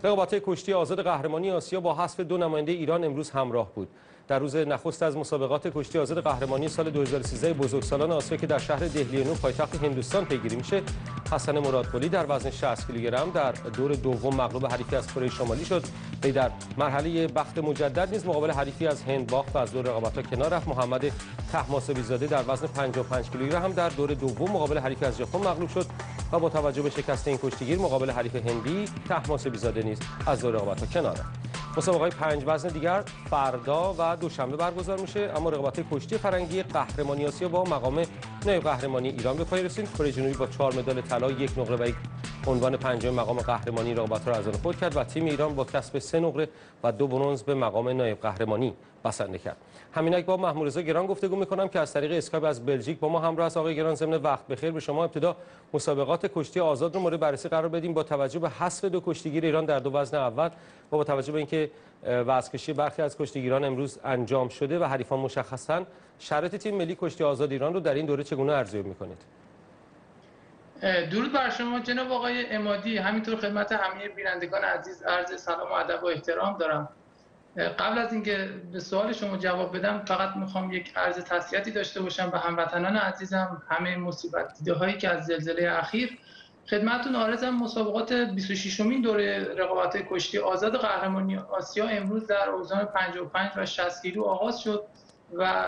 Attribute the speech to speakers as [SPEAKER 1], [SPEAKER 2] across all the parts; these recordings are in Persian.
[SPEAKER 1] رقابت‌های کشتی آزاد قهرمانی آسیا با حذف 2 نماینده ایران امروز همراه بود. در روز نخست از مسابقات کشتی آزاد قهرمانی سال 2013 بزرگسالان آسیا که در شهر دهلی نو پایتخت هندوستان پیگیری میشه، حسن مرادقلی در وزن 60 کیلوگرم در دور دوم مغلوب حریفی از کره شمالی شد. وی در مرحله بخت مجدد نیز مقابل حریفی از هند باخت و از دور رقابت‌ها کنار رفت. محمد طهماسبی زاده در وزن 55 کیلوگرم هم در دور دوم مقابل حریفی از ژاپن مغلوب شد و با توجه به شکست این کشتیگیر مقابل حریف هندی، طهماسبی زاده نیز از دور رقابت‌ها کنار رفت. مسابقات 5 وزن دیگر فردا و دوشنبه برگزار میشه، اما رقابت کشتی فرنگی قهرمانی آسیا با مقام نایب قهرمانی ایران به پای رسید. کره جنوبی با 4 مدال طلا، 1 نقره و 1 عنوان پنجم مقام قهرمانی رقابت را از آن خود کرد و تیم ایران با کسب 3 نقره و 2 برنز به مقام نایب قهرمانی بسنده کرد. همینک با محمود رضا گران گفتگو می‌کنم که از طریق اسکایپ از بلژیک با ما همراه است. آقای گران، ضمن وقت بخیر به شما. ابتدا مسابقات کشتی آزاد رو مورد بررسی قرار بدیم با توجه به حذف 2 کشتیگیر ایران در 2 وزن اول و با توجه به اینکه وزن‌کشی برخی از کشتیگیران امروز انجام شده و حریفان مشخصاً، شرایط تیم ملی کشتی آزاد ایران رو در این دوره چگونه ارزیابی می‌کنید؟
[SPEAKER 2] درود بر شما جناب آقای عمادی، همینطور خدمت همه بینندگان عزیز عرض سلام و ادب و احترام دارم. قبل از اینکه به سوال شما جواب بدم، فقط میخوام یک عرض تسلیتی داشته باشم به هموطنان عزیزم. همه مصیبت دیده هایی که از زلزله اخیر خدمتتون عارضم. مسابقات 26مین دوره رقابت کشتی آزاد قهرمانی آسیا امروز در اوزان 55 و 60 کیلو آغاز شد و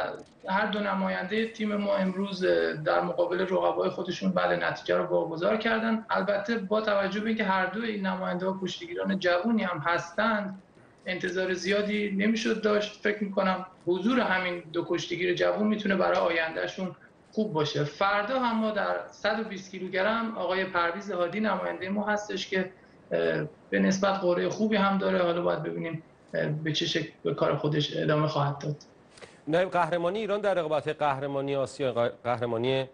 [SPEAKER 2] هر 2 نماینده تیم ما امروز در مقابل رقبای خودشون نتیجه رو واگذار کردن. البته با توجه به اینکه هر 2 این نماینده‌ها کشتیگیران جوونی هم هستند، انتظار زیادی نمیشد داشت. فکر میکنم حضور همین 2 کشتیگیر جوون میتونه برای آیندهشون خوب باشه. فردا هم ما در 120 کیلوگرم آقای پرویز هادی نماینده ما هستش که به نسبت قوره خوبی هم داره. حالا باید ببینیم به چه شکل به کار خودش ادامه خواهد داد.
[SPEAKER 1] نایب قهرمانی ایران در رقابت قهرمانی آسیا، قهرمانی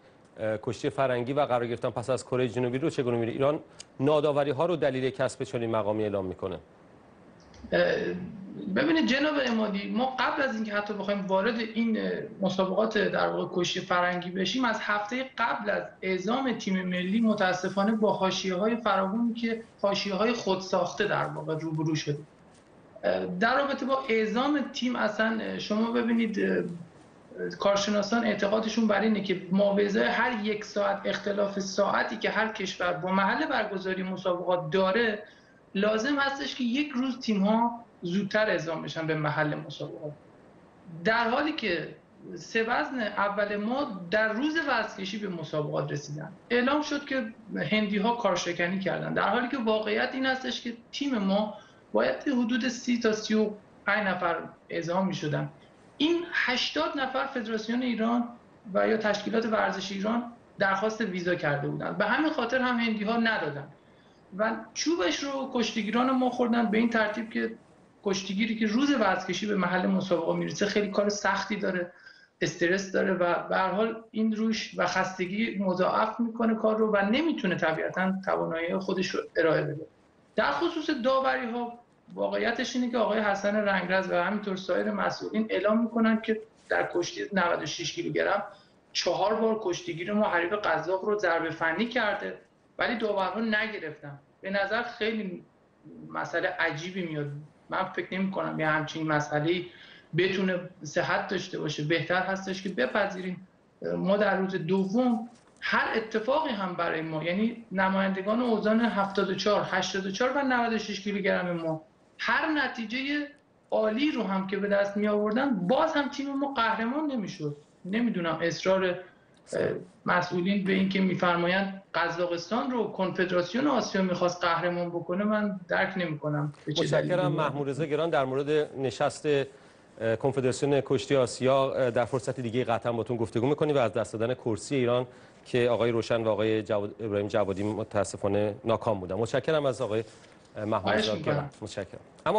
[SPEAKER 1] کشتی فرنگی و قرار گرفتن پس از کره جنوبی رو چگونه می‌بینید؟ ایران ناداوری ها رو دلیل کسب چنین مقامی اعلام میکنه؟
[SPEAKER 2] ببینید جناب عمادی، ما قبل از اینکه حتی بخوایم وارد این مسابقات در واقع کشتی فرنگی بشیم، از هفته قبل از اعزام تیم ملی متاسفانه با حاشیه‌های فراوانی که حاشیه‌های خودساخته در واقع روبرو شدیم. در رابطه با اعزام تیم اصلا شما ببینید کارشناسان اعتقادشون بر اینه که ما به ازای هر 1 ساعت اختلاف ساعتی که هر کشور با محل برگزاری مسابقات داره، لازم هستش که 1 روز تیم‌ها زودتر اعزام بشن به محل مسابقات، در حالی که 3 وزن اول ما در روز وزن‌کشی به مسابقات رسیدن. اعلام شد که هندی‌ها کارشکنی کردن، در حالی که واقعیت این هستش که تیم ما باید حدود 30 تا 35 نفر اعزام می‌شدن. این 80 نفر فدراسیون ایران و یا تشکیلات ورزش ایران درخواست ویزا کرده بودن، به همین خاطر هم هندی‌ها ندادن و چوبش رو کشتیگیران ما خوردن به این ترتیب که کشتیگیری که روز وزن‌کشی به محل مسابقه میرسه خیلی کار سختی داره، استرس داره و به هر حال این روش و خستگی مضاعف میکنه کار رو و نمیتونه طبیعتاً توانایی خودش رو ارائه بده. در خصوص داوری ها، واقعیتش اینه که آقای حسن رنگرز و همینطور سایر مسئولین اعلام میکنن که در کشتی 96 کیلوگرم 4 بار کشتیگیر ما حریف قزاق رو ضربه فنی کرده ولی داورها نگرفتن. به نظر خیلی مسئله عجیبی میاد. من فکر نمی کنم یه همچین مسئله‌ای بتونه صحت داشته باشه. بهتر هستش که بپذیریم ما در روز دوم هر اتفاقی هم برای ما، یعنی نمایندگان اوزان 74 84 و 96 کیلوگرم ما، هر نتیجه عالی رو هم که به دست می آوردن، باز هم تیم ما قهرمان نمیشد. نمیدونم اصرار مسئولین به این که میفرمایند قزاقستان رو کنفدراسیون آسیا میخواست قهرمان بکنه، من درک نمیکنم.
[SPEAKER 1] متشکرم. محمود رضا گران، در مورد نشست کنفدراسیون کشتی آسیا در فرصت دیگه قطعا باتون گفتگو میکنیم و از دست دادن کرسی ایران که آقای روشن و آقای ابراهیم جوادی متاسفانه ناکام بودن. متشکرم از آقای محمود رضا گران. متشکرم. اما